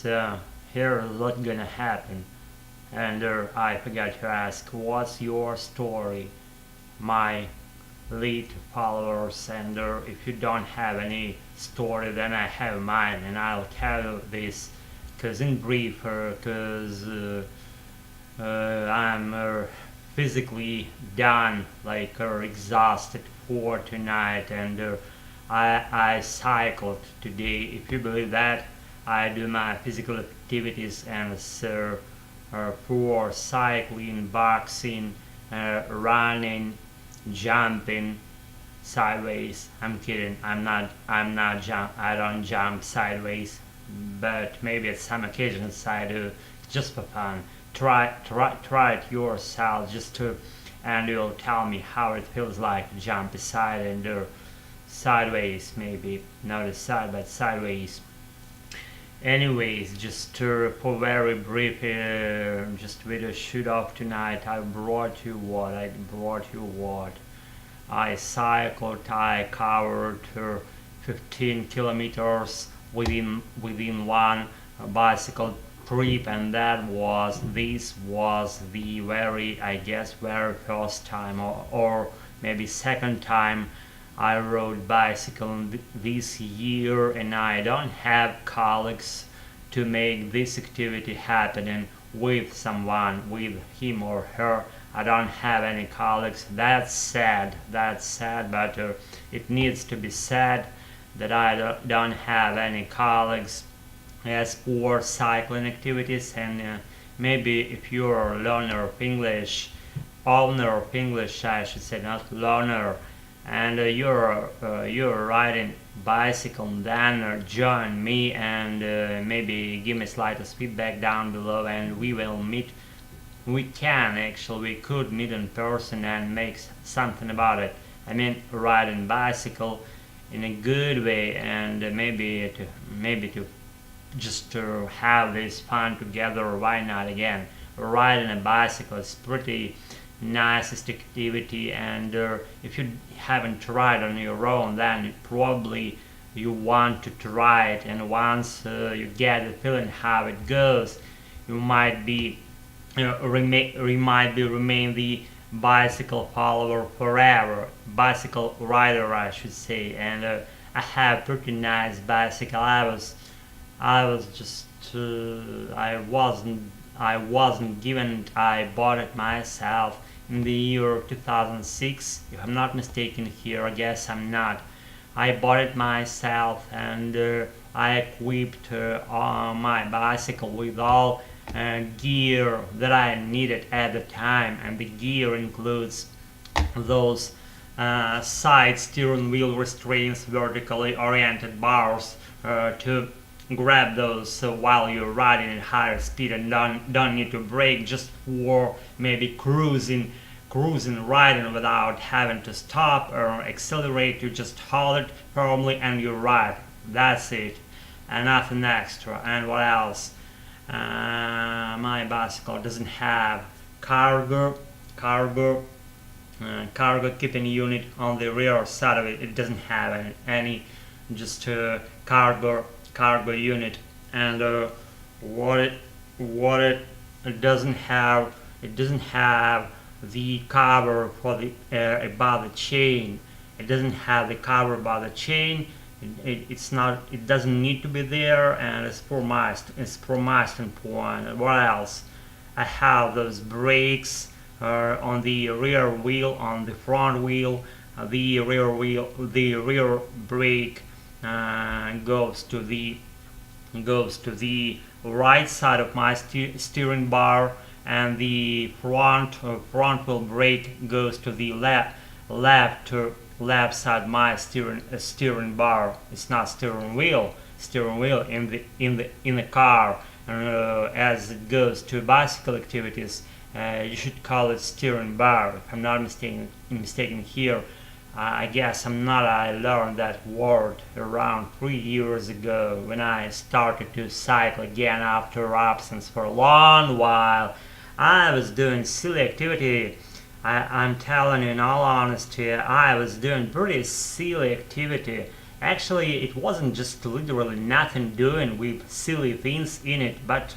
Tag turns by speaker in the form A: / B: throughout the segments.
A: So here's what's gonna happen. And I forgot to ask, what's your story, my lead followers? And if you don't have any story, then I have mine, and I'll tell you this. Cause in brief, I'm physically done, like exhausted for tonight, and I cycled today. If you believe that, I do my physical activities and so for cycling, boxing, running, jumping sideways. I'm kidding. I'm not. I'm not jump. I don't jump sideways, but maybe at some occasions I do, just for fun. Try it yourself, just to, and you'll tell me how it feels like to jump aside and sideways, maybe not aside but sideways. Anyways, just for very brief, just video shoot off tonight. I brought you what? I brought you what? I cycled. I covered 15 kilometers within one bicycle trip, and this was the very, I guess, very first time, or maybe second time I rode bicycle this year, and I don't have colleagues to make this activity happening with someone, with him or her. I don't have any colleagues. That's sad. That's sad, but it needs to be said that I don't have any colleagues as for cycling activities. And maybe if you're a learner of English, owner of English, I should say, not learner, and you're riding bicycle, then join me and maybe give me slightest feedback down below, and we will meet. We could meet in person and make something about it. I mean, riding bicycle in a good way, and maybe to just to have this fun together. Why not? Again, riding a bicycle is pretty nicest activity, and if you haven't tried on your own, then probably you want to try it, and once you get the feeling how it goes, you might be remain the bicycle follower forever, bicycle rider, I should say. And I have pretty nice bicycle. I was just I wasn't given it. I bought it myself in the year 2006, if I'm not mistaken here. I guess I'm not. I bought it myself, and I equipped my bicycle with all gear that I needed at the time, and the gear includes those side steering wheel restraints, vertically oriented bars to grab those, so while you're riding at higher speed and don't need to brake, just for maybe cruising riding without having to stop or accelerate. You just hold it firmly and you ride. That's it, and nothing extra. And what else? My bicycle doesn't have cargo keeping unit on the rear side of it. It doesn't have any just cargo unit. And what it doesn't have, the cover for the above the chain. It doesn't have the cover above the chain. It doesn't need to be there, and it's for my standpoint. What else? I have those brakes on the rear wheel, on the front wheel. The rear brake goes to the right side of my steering bar, and the front wheel brake goes to the left side of my steering bar. It's not steering wheel in the car. As it goes to bicycle activities, you should call it steering bar, if I'm not mistaken here. I guess I'm not. I learned that word around 3 years ago when I started to cycle again after absence for a long while. I was doing silly activity. I'm telling you, in all honesty, I was doing pretty silly activity Actually, it wasn't just literally nothing doing with silly things in it, but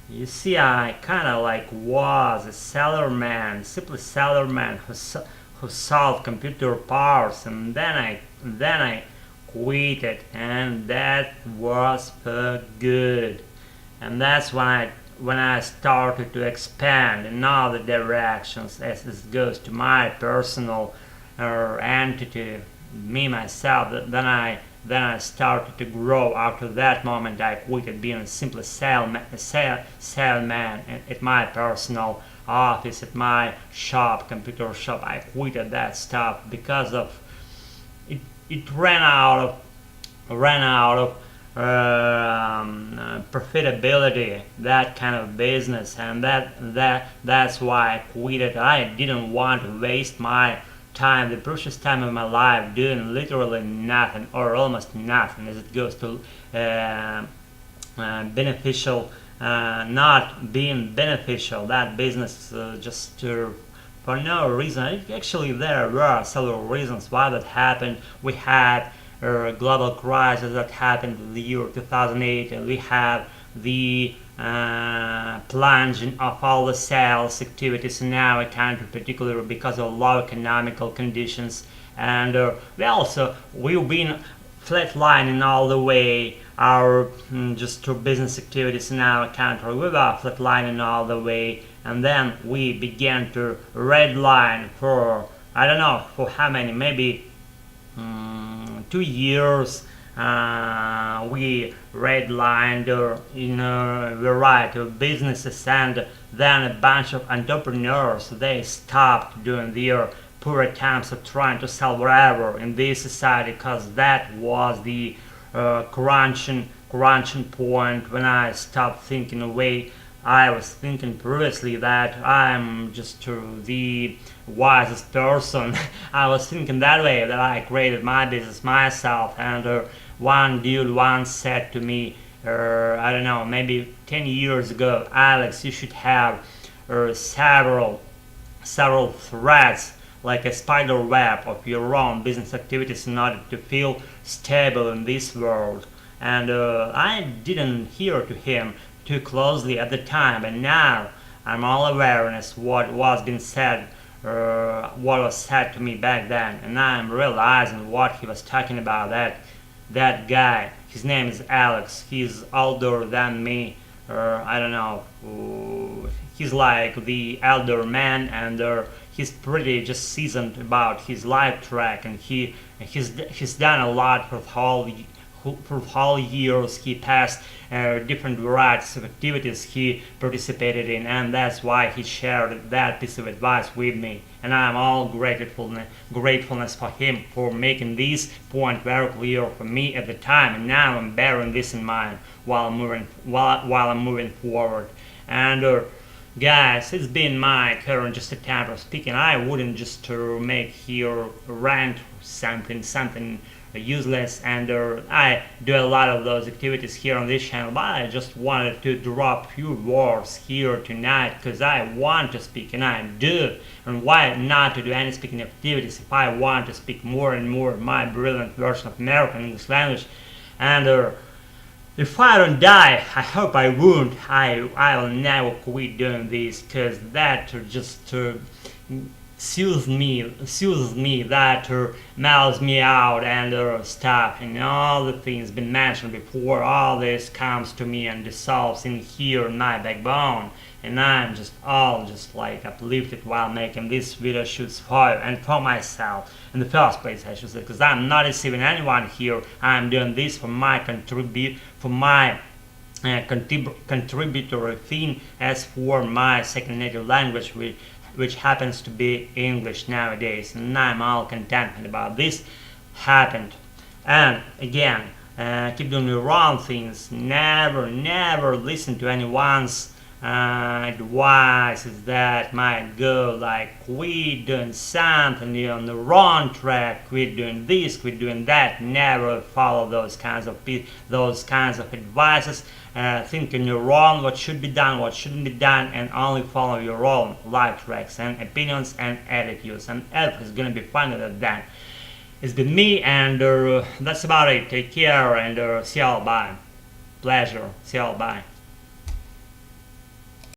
A: you see, I kind of like was a seller man, simply seller man who solved computer parts, and then I quit it, and that was for good. And that's when I started to expand in all the directions as it goes to my personal entity, me myself. Then I started to grow. After that moment, I quit being a simple salesman at my personal office, at my shop, computer shop. I quit that stuff because of it. It ran out of profitability, that kind of business, and that's why I quit. I didn't want to waste my time, the precious time of my life, doing literally nothing or almost nothing as it goes to beneficial, not being beneficial. That business just for no reason. Actually, there were several reasons why that happened. We had a global crisis that happened in the year 2008, and we have the plunging of all the sales activities in our country, particularly because of low economical conditions. And we've been flatlining all the way our just business activities in our country. We were flatlining all the way, and then we began to redline for, I don't know for how many, maybe 2 years. We redlined a variety of businesses, and then a bunch of entrepreneurs, they stopped doing their poor attempts at trying to sell whatever in this society, because that was the crunching point when I stopped thinking away. I was thinking previously that I'm just the wisest person. I was thinking that way, that I created my business myself, and one dude once said to me, I don't know, maybe 10 years ago, Alex, you should have several threads, like a spider web of your own business activities in order to feel stable in this world. And I didn't hear to him too closely at the time, and now I'm all awareness what was being said, what was said to me back then, and I'm realizing what he was talking about. That guy, his name is Alex. He's older than me. I don't know. He's like the elder man, and he's pretty just seasoned about his life track, and he's done a lot for whole years. He passed different varieties of activities he participated in, and that's why he shared that piece of advice with me. And I'm all gratefulness for him for making this point very clear for me at the time, and now I'm bearing this in mind while I'm moving forward. And guys, it's been my current just attempt of speaking. I wouldn't just make here rant something useless, and I do a lot of those activities here on this channel, but I just wanted to drop few words here tonight because I want to speak, and I do. And why not to do any speaking activities if I want to speak more and more my brilliant version of American English language? And if I don't die, I hope I won't. I will never quit doing this, because that just soothes me, that mellows me out, and stuff, and all the things been mentioned before. All this comes to me and dissolves in here in my backbone, and I'm just like uplifted while making this video shoots for you and for myself in the first place, I should say, because I'm not deceiving anyone here. I'm doing this for my contributory thing, as for my second native language, which happens to be English nowadays, and I'm all content about this happened. And again, keep doing the wrong things. Never listen to anyone's advices that might go like, quit doing something, you're on the wrong track, quit doing this, quit doing that. Never follow those kinds of advices. Thinking you're wrong, what should be done, what shouldn't be done, and only follow your own life tracks and opinions and attitudes, and everything's gonna be fine with that. it's been me, and that's about it. Take care, and see y'all. Bye. Pleasure. See y'all. Bye.